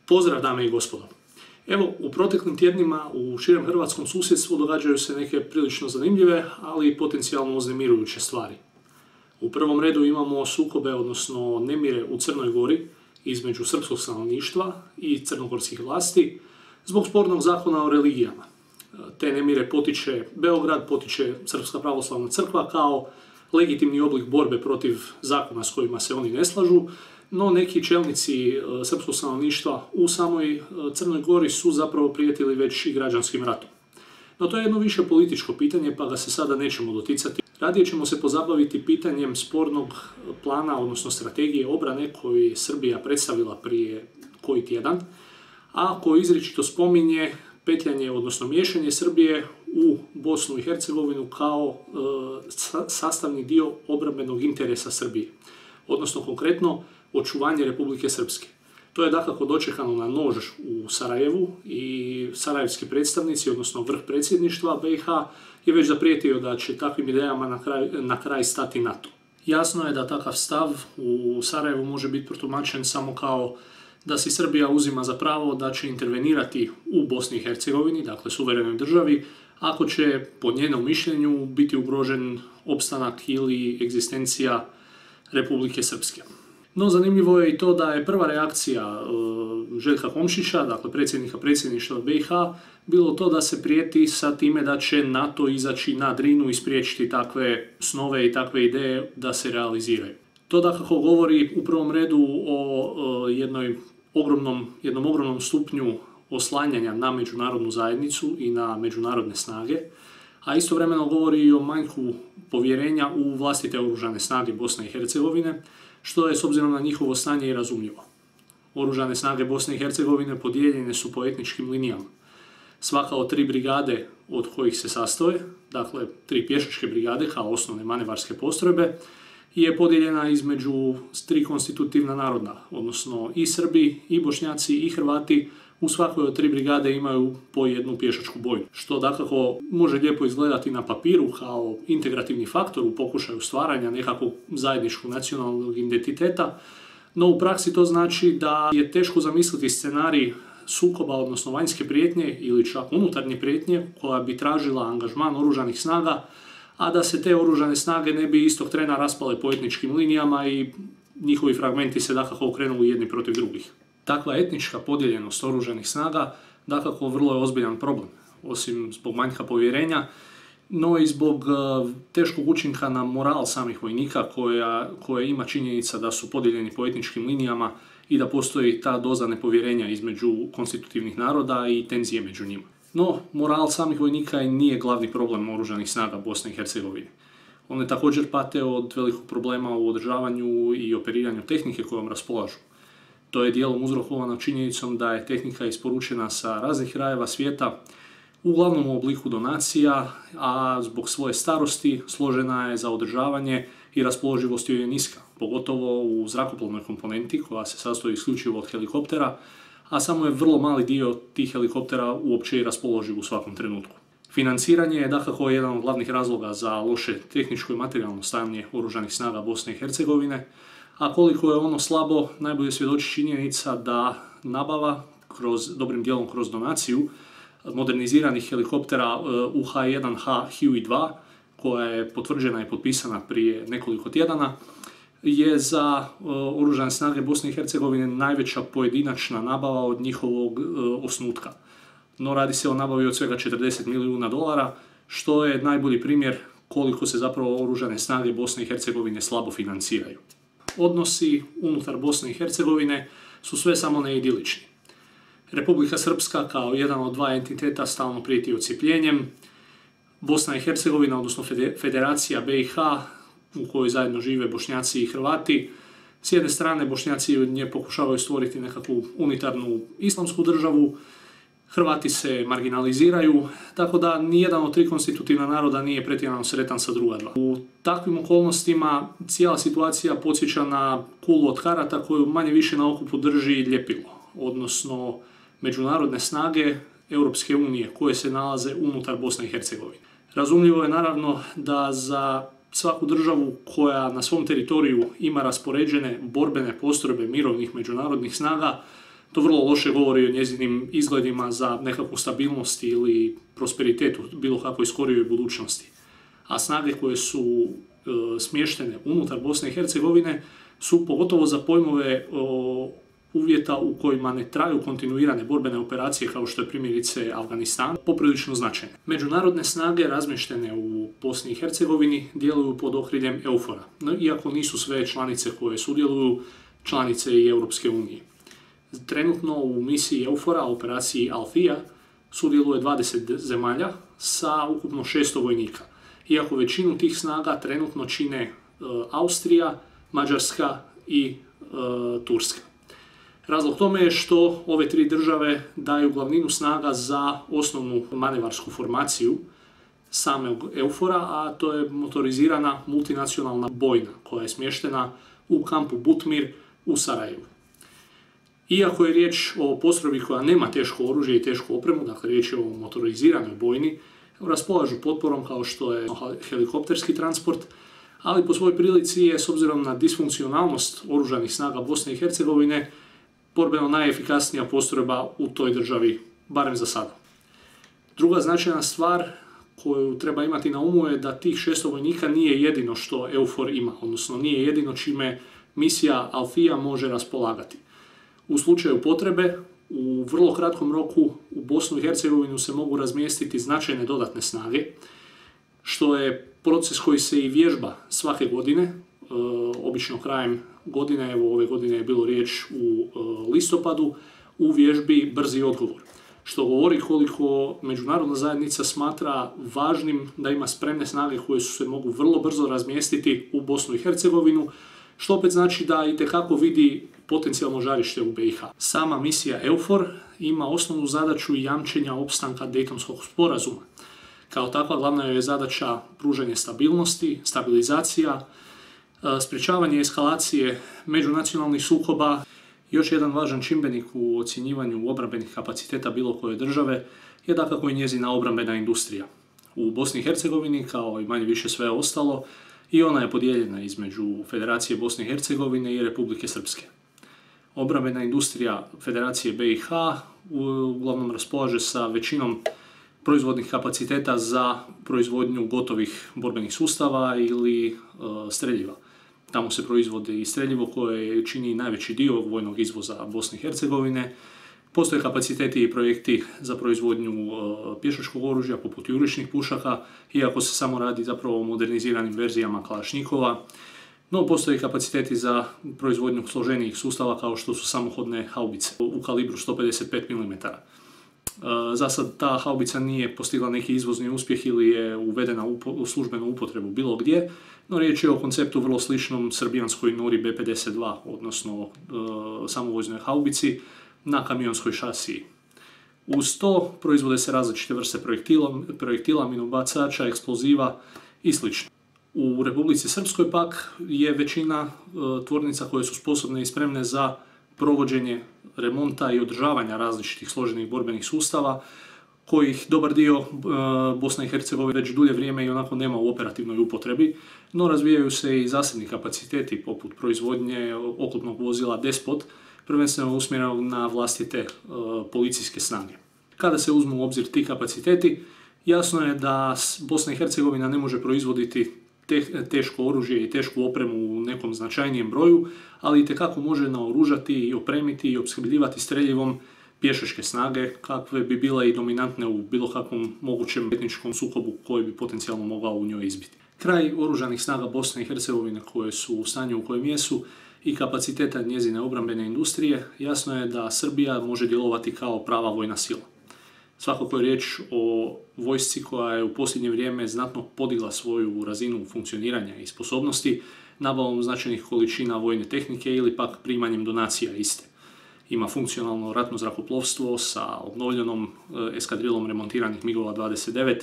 Pozdrav dame i gospodo. Evo, u proteklim tjednima u širem hrvatskom susjedstvu događaju se neke prilično zanimljive, ali i potencijalno uznemirujuće stvari. U prvom redu imamo sukobe, odnosno nemire u Crnoj Gori između srpskog stanovništva i crnogorskih vlasti zbog spornog zakona o religijama. Te nemire potiče Beograd, potiče Srpska pravoslavna crkva kao legitimni oblik borbe protiv zakona s kojima se oni ne slažu, no neki čelnici srpskog stanovništva u samoj Crnoj Gori su zapravo prijetili već i građanskim ratom. No to je jedno više političko pitanje, pa ga se sada nećemo doticati. Radije ćemo se pozabaviti pitanjem spornog plana, odnosno strategije obrane koju je Srbija predstavila prije koji tjedan, a koji izričito spominje petljanje, odnosno miješanje Srbije u Bosnu i Hercegovinu kao sastavni dio obrambenog interesa Srbije, odnosno konkretno očuvanje Republike Srpske. To je dakako dočekano na nož u Sarajevu i sarajevski predstavnici, odnosno vrh predsjedništva BiH, je već zaprijetio da će takvim idejama na kraj stati NATO. Jasno je da takav stav u Sarajevu može biti protumačen samo kao da si Srbija uzima za pravo da će intervenirati u Bosni i Hercegovini, dakle suverenoj državi, ako će po njenom mišljenju biti ugrožen opstanak ili egzistencija Republike Srpske. No zanimljivo je i to da je prva reakcija Željka Komšića, dakle predsjednika predsjedništva BiH, bilo to da se prijeti sa time da će NATO izaći na Drinu i spriječiti takve snove i takve ideje da se realiziraju. To dakako govori u prvom redu o jednom ogromnom stupnju oslanjanja na međunarodnu zajednicu i na međunarodne snage, a istovremeno govori i o manjku povjerenja u vlastite oružane snage Bosne i Hercegovine, što je s obzirom na njihovo stanje i razumljivo. Oružane snage Bosne i Hercegovine podijeljene su po etničkim linijama. Svaka od 3 brigade od kojih se sastoje, dakle 3 pješačke brigade kao osnovne manevarske postrojbe, je podijeljena između 3 konstitutivna naroda, odnosno i Srbi, i Bošnjaci, i Hrvati. U svakoj od 3 brigade imaju po jednu pješačku bojnu, što dakako može lijepo izgledati na papiru kao integrativni faktor u pokušaju stvaranja nekakvog zajedničkog nacionalnog identiteta, no u praksi to znači da je teško zamisliti scenarij sukoba, odnosno vanjske prijetnje ili čak unutarnje prijetnje koja bi tražila angažman oružanih snaga, a da se te oružane snage ne bi istog trena raspale po etničkim linijama i njihovi fragmenti se dakako okrenuli jedni protiv drugih. Takva etnička podijeljenost oružanih snaga dakako vrlo je ozbiljan problem, osim zbog manjka povjerenja, no i zbog teškog učinka na moral samih vojnika koja ima činjenica da su podijeljeni po etničkim linijama i da postoji ta doza nepovjerenja između konstitutivnih naroda i tenzije među njima. No, moral samih vojnika nije glavni problem oružanih snaga Bosne i Hercegovine. One također pate od velikog problema u održavanju i operiranju tehnike kojom raspolažu. To je dijelom uzrokovano činjenicom da je tehnika isporučena sa raznih krajeva svijeta, uglavnom u obliku donacija, a zbog svoje starosti složena je za održavanje i raspoloživost joj je niska, pogotovo u zrakoplovnoj komponenti koja se sastoji isključivo od helikoptera, a samo je vrlo mali dio tih helikoptera uopće i raspoloživ u svakom trenutku. Financiranje je dakako jedan od glavnih razloga za loše tehničko i materijalno stanje oružanih snaga Bosne i Hercegovine, a koliko je ono slabo najbolje svjedoči činjenica da nabava, dobrim dijelom kroz donaciju, moderniziranih helikoptera UH-1H Huey 2, koja je potvrđena i potpisana prije nekoliko tjedana, je za oružane snage Bosne i Hercegovine najveća pojedinačna nabava od njihovog osnutka. No radi se o nabavi od svega $40 milijuna, što je najbolji primjer koliko se zapravo oružane snage Bosne i Hercegovine slabo financiraju. Odnosi unutar Bosne i Hercegovine su sve samo ne idilični. Republika Srpska kao jedan od 2 entiteta stalno prijeti odcijepljenjem. Bosna i Hercegovina, odnosno Federacija BiH, u kojoj zajedno žive Bošnjaci i Hrvati. S jedne strane Bošnjaci od nje pokušavaju stvoriti nekakvu unitarnu islamsku državu, Hrvati se marginaliziraju, tako da nijedan od 3 konstitutivna naroda nije pretjerano sretan sa druga 2. U takvim okolnostima cijela situacija podsjeća na kulu od karata koju manje više na okupu drži ljepilo, odnosno međunarodne snage Europske unije koje se nalaze unutar Bosne i Hercegovine. Razumljivo je naravno da za svaku državu koja na svom teritoriju ima raspoređene borbene postrojbe mirovnih međunarodnih snaga To vrlo loše govori o njezinim izgledima za nekakvu stabilnost ili prosperitet u bilo kakvoj skorijoj budućnosti. A snage koje su smještene unutar Bosne i Hercegovine su pogotovo za pojmove uvjeta u kojima ne traju kontinuirane borbene operacije kao što je primjerice Afganistan, poprilično značajne. Međunarodne snage razmještene u Bosni i Hercegovini djeluju pod okriljem EUFOR-a, iako nisu sve članice koje sudjeluju članice i Europske unije. Trenutno u misiji EUFOR-a, operaciji Althea, sudjeluje 20 zemalja sa ukupno 600 vojnika. Iako većinu tih snaga trenutno čine Austrija, Mađarska i Turska. Razlog tome je što ove tri države daju glavninu snaga za osnovnu manevarsku formaciju samog EUFOR-a, a to je motorizirana multinacionalna bojna koja je smještena u kampu Butmir u Sarajevu. Iako je riječ o postrojbi koja nema teško oružje i tešku opremu, dakle riječ je o motoriziranoj bojni, raspolažu potporom kao što je helikopterski transport, ali po svojoj prilici je, s obzirom na disfunkcionalnost oružanih snaga Bosne i Hercegovine, borbeno najefikasnija postrojba u toj državi, barem za sada. Druga značajna stvar koju treba imati na umu je da tih 600 vojnika nije jedino što EUFOR ima, odnosno nije jedino čime misija Althea može raspolagati. U slučaju potrebe, u vrlo kratkom roku u Bosnu i Hercegovinu se mogu razmjestiti značajne dodatne snage, što je proces koji se i vježba svake godine, obično krajem godine, evo ove godine je bilo riječ u listopadu, u vježbi Brzi odgovor. Što govori koliko međunarodna zajednica smatra važnim da ima spremne snage koje se mogu vrlo brzo razmjestiti u Bosnu i Hercegovinu, što opet znači da itekako vidi potencijalno žarište u BiH. Sama misija EUFOR ima osnovnu zadaću jamčenja opstanka Dejtonskog sporazuma. Kao takva glavna je zadaća pružanje stabilnosti, stabilizacija, sprječavanje eskalacije međunacionalnih sukoba. Još jedan važan čimbenik u ocjenjivanju obrambenih kapaciteta bilo koje države je dakako i njezina obrambena industrija. U Bosni i Hercegovini, kao i manje više sve ostalo, i ona je podijeljena između Federacije Bosne i Hercegovine i Republike Srpske. Obrambena industrija Federacije BiH uglavnom raspolaže sa većinom proizvodnih kapaciteta za proizvodnju gotovih borbenih sustava ili streljiva. Tamo se proizvodi i streljivo koje čini najveći dio vojnog izvoza Bosne i Hercegovine. Postoje kapaciteti i projekti za proizvodnju pješačkog oružja poput jurišnih pušaka, iako se samo radi zapravo o moderniziranim verzijama kalašnjikova. No, postoje kapaciteti za proizvodnju složenijih sustava kao što su samohodne haubice u kalibru 155 mm. Za sad ta haubica nije postigla neki izvozni uspjeh ili je uvedena u službenu upotrebu bilo gdje, no riječ je o konceptu vrlo sličnom srbijanskoj Nori B-52, odnosno samovoznoj haubici na kamionskoj šasiji. Uz to proizvode se različite vrste projektila, minobacača, eksploziva i sl. U Republici Srpskoj pak je većina tvornica koje su sposobne i spremne za provođenje remonta i održavanja različitih složenih borbenih sustava, kojih dobar dio Bosna i Hercegovina već dulje vrijeme i onako nema u operativnoj upotrebi, no razvijaju se i zasebni kapaciteti poput proizvodnje oklopnog vozila Despot, prvenstveno usmjerenog na vlastite policijske snage. Kada se uzmu u obzir ti kapaciteti, jasno je da Bosna i Hercegovina ne može proizvoditi teško oružje i tešku opremu u nekom značajnijem broju, ali itekako može naoružati i opremiti i opskrbljivati streljivom pješačke snage kakve bi bile i dominantne u bilo kakvom mogućem etničkom sukobu koji bi potencijalno mogao u njoj izbiti. Kraj oružanih snaga Bosne i Hercegovine koje su u stanju u kojem jesu i kapaciteta njezine obrambene industrije, jasno je da Srbija može djelovati kao prava vojna sila. Svakako je riječ o vojsci koja je u posljednje vrijeme znatno podigla svoju razinu funkcioniranja i sposobnosti nabavom značajnih količina vojne tehnike ili pak primanjem donacija iste. Ima funkcionalno ratno zrakoplovstvo sa obnovljenom eskadrilom remontiranih MiG-ova 29,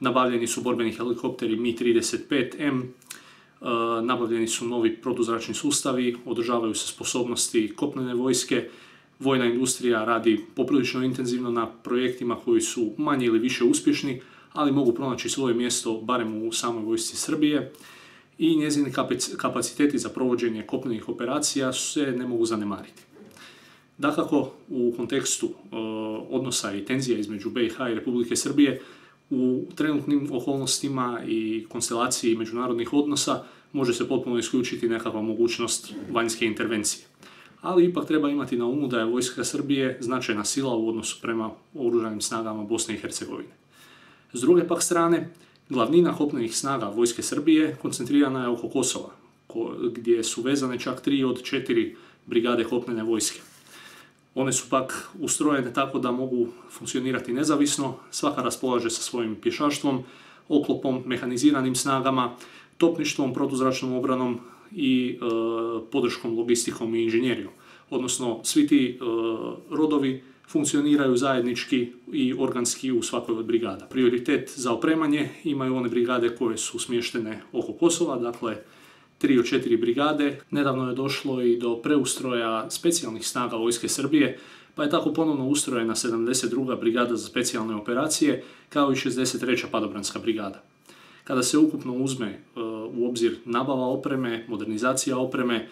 nabavljeni su borbeni helikopteri Mi-35M, nabavljeni su novi protuzračni sustavi, održavaju se sposobnosti kopnene vojske. Vojna industrija radi poprilično intenzivno na projektima koji su manje ili više uspješni, ali mogu pronaći svoje mjesto barem u samoj vojsci Srbije i njezini kapaciteti za provođenje kopnenih operacija se ne mogu zanemariti. Dakako, u kontekstu odnosa i tenzija između BiH i Republike Srbije, u trenutnim okolnostima i konstelaciji međunarodnih odnosa može se potpuno isključiti nekakva mogućnost vanjske intervencije. Ali ipak treba imati na umu da je vojska Srbije značajna sila u odnosu prema oružanim snagama Bosne i Hercegovine. S druge pak strane, glavnina kopnenih snaga vojske Srbije koncentrirana je oko Kosova, gdje su vezane čak 3 od 4 brigade kopnene vojske. One su pak ustrojene tako da mogu funkcionirati nezavisno, svaka raspolaže sa svojim pješaštvom, oklopom, mehaniziranim snagama, topništvom, protuzračnom obranom i podrškom, logistikom i inženjerijom. Odnosno, svi ti rodovi funkcioniraju zajednički i organski u svakoj od brigada. Prioritet za opremanje imaju one brigade koje su smještene oko Kosova, dakle 3 od 4 brigade. Nedavno je došlo i do preustroja specijalnih snaga vojske Srbije, pa je tako ponovno ustrojena 72. brigada za specijalne operacije, kao i 63. padobranska brigada. Kada se ukupno uzme u obzir nabava opreme, modernizacija opreme,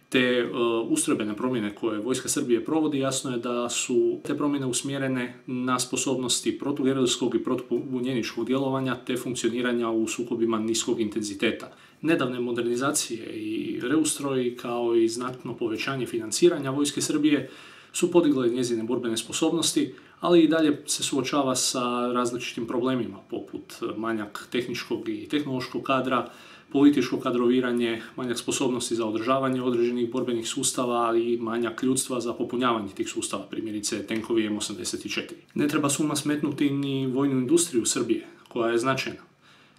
te ustrojbene promjene koje vojska Srbije provodi, jasno je da su te promjene usmjerene na sposobnosti protugerilskog i protupobunjeničkog djelovanja te funkcioniranja u sukobima niskog intenziteta. Nedavne modernizacije i reustroji kao i znatno povećanje financiranja vojske Srbije su podigle njezine borbene sposobnosti, ali i dalje se suočava sa različitim problemima poput manjak tehničkog i tehnološkog kadra, političko kadroviranje, manjak sposobnosti za održavanje određenih borbenih sustava, ali i manjak ljudstva za popunjavanje tih sustava, primjerice tenkovi M84. Ne treba s uma smetnuti ni vojnu industriju Srbije, koja je značajna.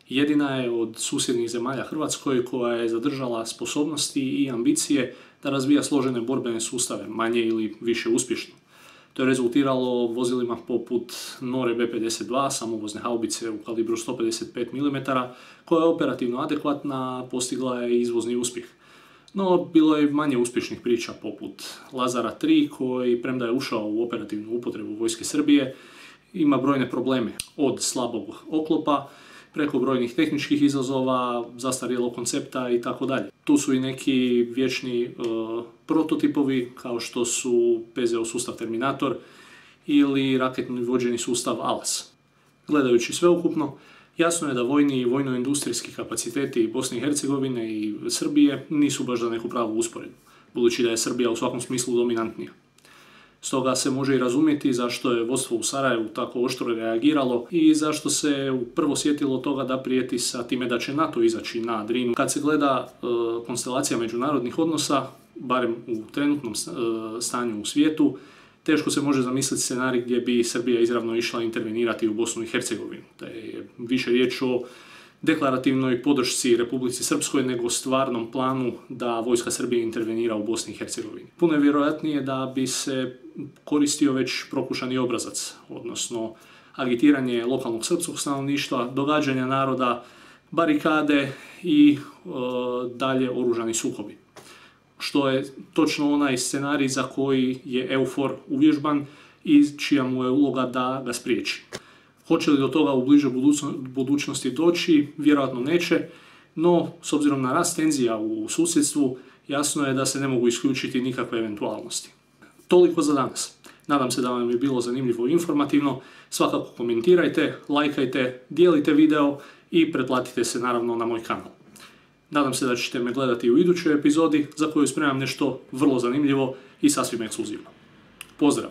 Jedina je od susjednih zemalja Hrvatskoj koja je zadržala sposobnosti i ambicije da razvija složene borbene sustave, manje ili više uspješno. To je rezultiralo vozilima poput Nore B-52, samovozne haubice u kalibru 155 mm, koja je operativno adekvatna, postigla je izvozni uspjeh. No, bilo je manje uspješnih priča poput Lazara 3, koji, premda je ušao u operativnu upotrebu vojske Srbije, ima brojne probleme, od slabog oklopa, preko brojnih tehničkih izazova, zastarjelog koncepta i tako dalje. Tu su i neki vječni prototipovi kao što su PZO sustav Terminator ili raketni vođeni sustav ALAS. Gledajući sveukupno, jasno je da vojni i vojno-industrijski kapaciteti Bosne i Hercegovine i Srbije nisu baš za neku pravu usporedbu, budući da je Srbija u svakom smislu dominantnija. Stoga se može i razumjeti zašto je vodstvo u Sarajevu tako oštro reagiralo i zašto se prvo sjetilo toga da prijeti sa time da će NATO izaći na Drinu. Kad se gleda konstelacija međunarodnih odnosa, barem u trenutnom stanju u svijetu, teško se može zamisliti scenarij gdje bi Srbija izravno išla intervenirati u Bosnu i Hercegovinu. Da je više riječ o deklarativnoj podršci Republici Srpskoj nego stvarnom planu da vojska Srbije intervenira u Bosni i Hercegovini. Puno je vjerojatnije da bi se koristio već prokušani obrazac, odnosno agitiranje lokalnog srpskog stanovništva, događanja naroda, barikade i dalje oružani sukobi. Što je točno onaj scenarij za koji je EUFOR uvježban i čija mu je uloga da ga spriječi. Hoće li do toga u bližoj budućnosti doći? Vjerojatno neće, no s obzirom na rast tenzija u susjedstvu, jasno je da se ne mogu isključiti nikakve eventualnosti. Toliko za danas. Nadam se da vam je bilo zanimljivo i informativno. Svakako komentirajte, lajkajte, dijelite video i pretplatite se naravno na moj kanal. Nadam se da ćete me gledati u idućoj epizodi za koju spremam nešto vrlo zanimljivo i sasvim ekskluzivno. Pozdrav!